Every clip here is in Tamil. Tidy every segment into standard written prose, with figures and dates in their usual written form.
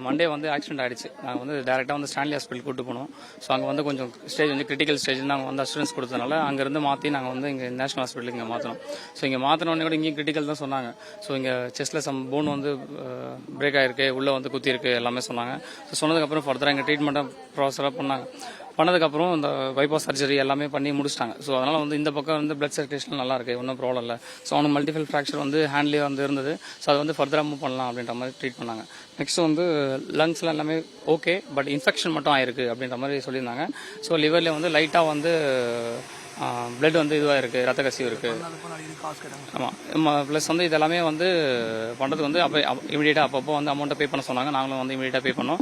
மண்டே வந்து ஆக்சிடென்ட் ஆகிடுச்சு. நாங்கள் வந்து டேரெக்டாக வந்து ஸ்டான்லி ஹாஸ்பிட்டல் கூட்டு போனோம். ஸோ அங்கே வந்து கொஞ்சம் ஸ்டேஜ் வந்து கிரிட்டிக்கல் ஸ்டேஜ் நாங்கள் வந்து அசூரன்ஸ் கொடுத்ததுனால அங்கேருந்து மாற்றி நாங்கள் வந்து இங்கே நேஷனல் ஹாஸ்பிட்டலுக்கு இங்கே மாற்றணும். ஸோ இங்கே மாற்றினோடனே கூட இங்கேயும் கிரிட்டிக்கல் தான் சொன்னாங்க. ஸோ இங்கே செஸ்ட்டில் சம் போன் வந்து பிரேக் ஆகிருக்கு, உள்ளே வந்து குத்திருக்கு எல்லாமே சொன்னாங்க. ஸோ சொன்னதுக்கப்புறம் ஃபர்தராக இங்கே ட்ரீட்மெண்ட்டாக ப்ராசராக பண்ணதுக்கப்புறம் இந்த பைபாஸ் சர்ஜரி எல்லாமே பண்ணி முடிச்சிட்டாங்க. ஸோ அதனால் வந்து இந்த பக்கம் வந்து பிளட் சர்க்குலேஷன் நல்லா இருக்குது, ஒன்றும் ப்ராப்ளம் இல்லை. ஸோ அவனுக்கு மல்டிபிள் ஃப்ராக்சர் வந்து ஹேண்ட்லேயே வந்து இருந்தது. ஸோ அதை வந்து ஃபர்தராக மூவ் பண்ணலாம் அப்படின்ற மாதிரி ட்ரீட் பண்ணாங்க. நெக்ஸ்ட் வந்து லங்ஸ்லாம் எல்லாமே ஓகே, பட் இன்ஃபெக்ஷன் மட்டும் ஆயிருக்கு அப்படின்ற மாதிரி சொல்லியிருந்தாங்க. ஸோ லிவர்லேயே வந்து லைட்டாக வந்து பிளட் வந்து இதுவாக இருக்குது, ரத்த கசிவு இருக்குது. ஆமாம், ப்ளஸ் வந்து இதெல்லாமே வந்து பண்ணுறதுக்கு வந்து இமீடியட்டாக அப்பப்போ வந்து அமௌண்ட்டை பே பண்ண சொன்னாங்க. நாங்களும் வந்து இமீடியட்டாக பே பண்ணோம்.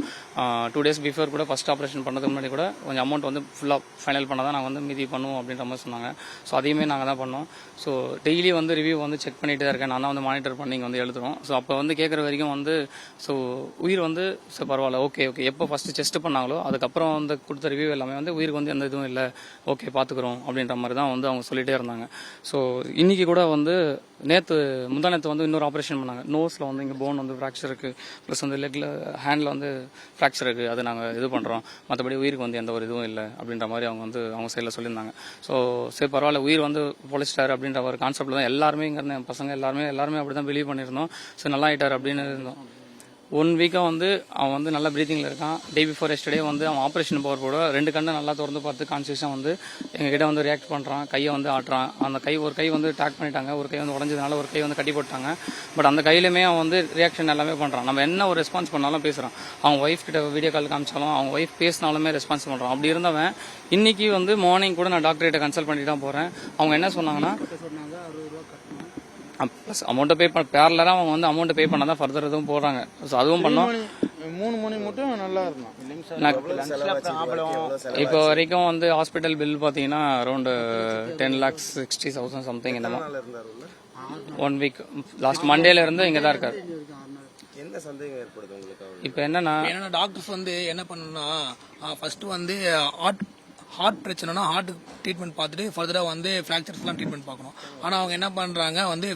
2 days பிஃபோர் கூட ஃபஸ்ட் ஆப்ரேஷன் பண்ணுறதுக்கு முன்னாடி கூட கொஞ்சம் அமௌண்ட் வந்து ஃபுல்லாக ஃபைனல் பண்ணால் தான் நாங்கள் வந்து மீதி பண்ணுவோம் அப்படின்ற மாதிரி சொன்னாங்க. ஸோ அதையுமே நாங்கள் தான் பண்ணோம். ஸோ டெய்லி வந்து ரிவ்யூ வந்து செக் பண்ணிகிட்டு தான் இருக்கேன். நான் தான் வந்து மானிட்டர் பண்ணி இங்கே வந்து எழுதுறோம். ஸோ அப்போ வந்து கேட்குற வரைக்கும் வந்து ஸோ உயிர் வந்து ஸோ பரவாயில்ல, ஓகே எப்போ ஃபஸ்ட்டு செஸ்ட் பண்ணாங்களோ அதுக்கப்புறம் வந்து கொடுத்த ரிவ்யூ எல்லாமே வந்து உயிருக்கு வந்து எந்த இதுவும் இல்லை, ஓகே பார்த்துக்குறோம் அப்படின்ற மாதிரி தான் வந்து அவங்க சொல்லிகிட்டே இருந்தாங்க. ஸோ இன்றைக்கி கூட வந்து முந்தானத்து வந்து இன்னொரு ஆப்ரேஷன் பண்ணாங்க. நோஸில் வந்து இங்கே போன் வந்து ஃப்ராக்சர் இருக்குது, ப்ளஸ் வந்து லெக்கில் ஹேண்டில் வந்து ஃப்ராக்சர் இருக்குது. அது நாங்கள் இது பண்ணுறோம், மற்றபடி உயிருக்கு வந்து எந்த ஒரு இதுவும் இல்லை அப்படின்ற மாதிரி அவங்க வந்து அவங்க சைடில் சொல்லியிருந்தாங்க. ஸோ சரி பரவாயில்ல, உயிர் வந்து பொழைச்சிட்டாரு அப்படின்ற ஒரு கான்செப்டில் தான் எல்லாருமே இங்கே இருந்த பசங்க எல்லாருமே அப்படி தான் பிலீவ் பண்ணியிருந்தோம். ஸோ நல்லா ஆகிட்டார் அப்படின்னு இருந்தோம். 1 வீக்காக வந்து அவன் வந்து நல்லா ப்ரீத்திங்கில் இருக்கான். டே பிஃபோர் எஸ்டர்டே வந்து அவன் ஆப்ரேஷன் போகிற கூட 2 கண்ணை நல்லா திறந்து பார்த்து கான்சியஸாக வந்து எங்ககிட்ட வந்து ரியாக்ட் பண்ணுறான், கையை வந்து ஆட்டுறான். அந்த ஒரு கை வந்து டேக் பண்ணிட்டாங்க, ஒரு கை வந்து உடஞ்சதுனால ஒரு கை வந்து கட்டி போட்டாங்க. பட் அந்த கையிலுமே அவன் வந்து ரியாக்ஷன் எல்லாமே பண்ணுறான். நம்ம என்ன ஒரு ரெஸ்பான்ஸ் பண்ணாலும் பேசுகிறான். அவங்க ஒய்ஃப் கிட்ட வீடியோ கால் காமிச்சாலும் அவங்க ஒய்ஃப் பேசினாலுமே ரெஸ்பான்ஸ் பண்ணுறான். அப்படி இருந்தவன் இன்னைக்கு வந்து மார்னிங் கூட நான் டாக்டர்கிட்ட கன்சல்ட் பண்ணிட்டு தான் போகிறேன். அவங்க என்ன சொன்னாங்கன்னா ப்ளஸ் அமௌண்ட்டை பே பண்ண பேரலராக அவங்க வந்து அமௌண்ட்டை பே பண்ணால் தான் ஃபர்தர் எதுவும் போடுறாங்க. ஸோ அதுவும் பண்ணோம். 3 மணி மட்டும் நல்லா இருக்கும். இப்போ வரைக்கும் வந்து ஹாஸ்பிட்டல் பில் பார்த்தீங்கன்னா அரௌண்ட் 10,60,000 சம்திங் இந்த மாதிரி. 1 வீக் லாஸ்ட் மண்டேல இருந்து இங்கே தான் இருக்காரு. என்ன சந்தேகம் ஏற்படுது உங்களுக்கு? இப்போ என்னன்னா டாக்டர்ஸ் வந்து என்ன பண்ணணும்னா ஃபர்ஸ்ட் வந்து ஹார்ட் பிரச்சனைனா ஹார்ட்டுக்கு ட்ரீட்மெண்ட் பார்த்துட்டு ஃபர்தராக வந்து ஃப்ராக்சர்ஸ்லாம் ட்ரீட்மெண்ட் பார்க்கணும். ஆனால் அவங்க என்ன பண்ணுறாங்க வந்து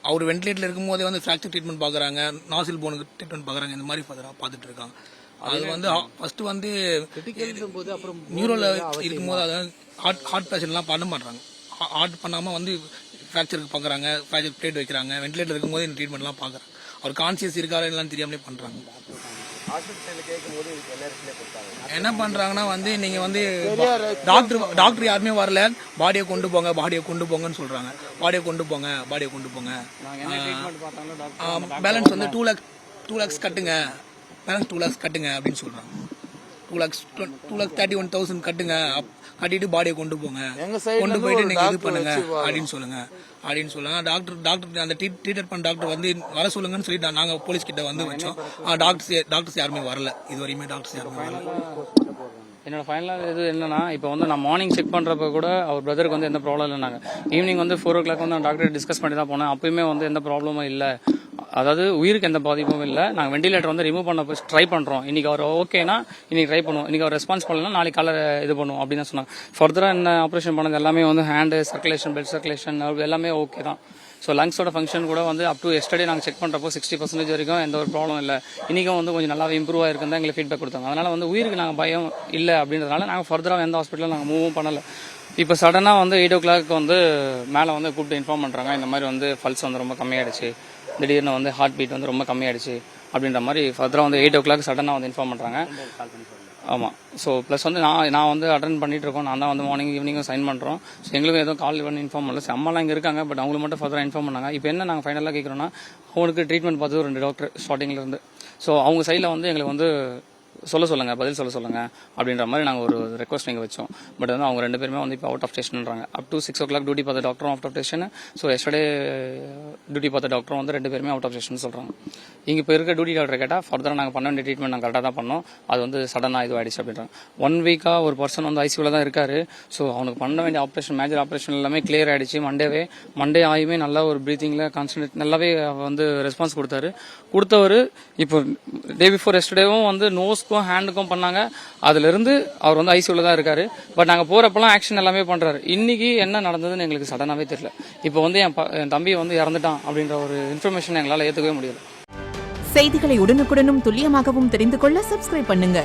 அவர் வென்டிலேட்டரில் இருக்கும்போதே வந்து ஃப்ராக்சர் ட்ரீட்மெண்ட் பார்க்குறாங்க, நாசில் போனுக்கு ட்ரீட்மெண்ட் பார்க்குறாங்க, இந்த மாதிரி ஃபர்தராக பார்த்துட்டு இருக்காங்க. அது வந்து ஃபர்ஸ்ட் வந்து நியூரோவில் இருக்கும்போது அதாவது ஹார்ட் பேஷண்ட்லாம் பண்ண மாட்டாங்க. ஹார்ட் பண்ணாமல் வந்து ஃப்ராக்சருக்கு பார்க்குறாங்க, ஃப்ராக்சர் பிளேட் வைக்கிறாங்க, வென்டிலேட்டர் இருக்கும்போது இந்த ட்ரீட்மெண்ட்லாம் பார்க்குறாங்க. அவர் கான்சியஸ் இருக்காரு எல்லாம் தெரியாமலே பண்ணுறாங்க. என்ன பண்றாங்கன்னா வந்து நீங்க வந்து டாக்டர் யாருமே வரல, பாடியை கொண்டு போங்கன்னு சொல்றாங்க. பாடியை கொண்டு போங்க பேலன்ஸ் வந்து 2 lakhs கட்டுங்க, பேலன்ஸ் 2 lakhs கட்டுங்க அப்படின்னு சொல்றாங்க. 2,31,000 கட்டுங்க, கட்டிட்டு பாடியை கொண்டு போயிட்டு நீங்க இது பண்ணுங்க அப்படின்னு சொல்லுங்க. டாக்டர் அந்த ட்ரீட் பண்ண டாக்டர் வந்து வர சொல்லுங்கன்னு சொல்லி நாங்க போலீஸ் கிட்ட வந்து வச்சோம். டாக்டர்ஸ் யாருமே வரல, இது வரையுமே டாக்டர்ஸ் யாருமே வரல. என்னோட ஃபைனலாக இது என்னன்னா, இப்போ வந்து நான் மார்னிங் செக் பண்ணுறப்ப கூட அவர் பிரதருக்கு வந்து எந்த ப்ராப்ளம் இல்லைனாங்க. ஈவினிங் வந்து 4 o'clock வந்து நான் டாக்டர் டிஸ்கஸ் பண்ணி தான் போனேன். அப்பயுமே வந்து எந்த ப்ராப்ளமும் இல்லை, அதாவது உயிருக்கு எந்த பாதிப்பும் இல்லை. நாங்கள் வெண்டிலேட்டர் வந்து ரிமூவ் பண்ண ட்ரை பண்ணுறோம். இன்னைக்கு அவர் ஓகேனா இன்னைக்கு ட்ரை பண்ணுவோம், இன்னைக்கு அவர் ரெஸ்பான்ஸ் பண்ணலாம், நாளைக்கு காலை இது பண்ணுவோம் அப்படின்னு தான் சொன்னாங்க. ஃபர்தராக என்ன ஆப்ரேஷன் பண்ணது எல்லாமே வந்து ஹேண்டு சர்க்குலேஷன், பிளட் சர்க்குலேஷன் எல்லாமே ஓகே தான். ஸோ லங்ஸோட ஃபங்க்ஷன் கூட வந்து அப் டு எஸ்டர்டே நாங்கள் செக் பண்ணுறப்போ 60% வரைக்கும் எந்த ஒரு ப்ராப்ளம் இல்லை. இன்றைக்கும் வந்து கொஞ்சம் நல்லாவே இம்ப்ரூவ் ஆகிருக்குன்னு தான் எங்களுக்கு ஃபீட்பேக் கொடுத்தாங்க. அதனால் வந்து உயிருக்கு நாங்கள் பயம் இல்லை அப்படின்றதுனால நாங்கள் ஃபர்தராக எந்த ஹாஸ்பிட்டலும் நாங்கள் மூவும் பண்ணலை. இப்போ சடனாக வந்து 8 o'clock வந்து மேலே வந்து கூப்பிட்டு இன்ஃபார்ம் பண்ணுறாங்க, இந்த மாதிரி வந்து பல்ஸ் வந்து ரொம்ப கம்மியாயிடுச்சு, திடீர்னு வந்து ஹார்ட் பீட் வந்து ரொம்ப கம்மியாயிடுச்சு அப்படின்ற மாதிரி ஃபர்தராக வந்து 8 o'clock சடனாக வந்து இன்ஃபார்ம் பண்ணுறாங்க. ஆமாம். ஸோ ப்ளஸ் வந்து நான் வந்து அட்டன் பண்ணிட்டு இருக்கோம். நான் தான் வந்து மார்னிங் ஈவினிங்கும் சைன் பண்ணுறோம். ஸோ எங்களுக்கும் எதுவும் கால் பண்ணி இன்ஃபார்ம் பண்ணல. அம்மாலாம் இங்கே இருக்காங்க, பட் அவங்களுக்கு மட்டும் ஃபர்தராக இன்ஃபார்ம் பண்ணாங்க. இப்போ என்ன நாங்கள் ஃபைனலாக கேட்குறோன்னா, அவனுக்கு ட்ரீட்மெண்ட் பார்த்து 2 டாக்டர் ஸ்டார்டிங்லேருந்து. ஸோ அவங்க சைடில் வந்து எங்களுக்கு வந்து பதில் சொல்ல சொல்லுங்க அப்படின்ற மாதிரி நாங்கள் ஒரு ரெக்வஸ்ட் நீங்கள் வச்சோம். பட் வந்து அவங்க 2 பேருமே வந்து இப்போ அவுட் ஆஃப் ஸ்டேஷன்ன்றாங்க. அப் டு 6 o'clock டியூட்டி பார்த்த டாக்டரும் out of station. So yesterday duty பார்த்த டாக்டரும் வந்து 2 பேருமே அவுட் ஆஃப் ஸ்டேஷன் சொல்கிறாங்க. இங்கே இப்போ இருக்க டியூட்டி டாக்டர் கேட்டால் ஃபர்தராக நாங்கள் பண்ண வேண்டிய ட்ரீட்மெண்ட் நாங்கள் கரெக்டாக தான் பண்ணோம், அது வந்து சடனாக இது ஆயிடுச்சு அப்படின்றாங்க. 1 வீக்காக ஒரு பர்சன் வந்து ஐசியூவில் தான் இருக்காரு. ஸோ அவனுக்கு பண்ண வேண்டிய ஆப்ரேஷன், மேஜர் ஆப்ரேஷன் எல்லாமே கிளியர் ஆகிடுச்சு. மண்டே ஆகியுமே நல்லா ஒரு ப்ரீத்திங்கில் கான்சன்ட்ரேட் நல்லாவே வந்து ரெஸ்பான்ஸ் கொடுத்தவர். இப்போ டே பிஃபோர் எஸ்டர்டேவும் வந்து நோஸ்க்கும் ஹேண்டுக்கும் பண்ணாங்க. அதுல இருந்து அவர் வந்து ஐசியூல தான் இருக்காரு. பட் நாங்க போறப்பெல்லாம் ஆக்ஷன் எல்லாமே பண்றாரு. இன்னைக்கு என்ன நடந்ததுன்னு எங்களுக்கு சடனாவே தெரியல. இப்போ வந்து என் தம்பி வந்து இறந்துட்டான் அப்படின்ற ஒரு இன்ஃபர்மேஷன் எங்களால ஏத்துக்கவே முடியல. செய்திகளை உடனுக்குடனும் துல்லியமாகவும் தெரிந்து கொள்ள சப்ஸ்கிரைப் பண்ணுங்க.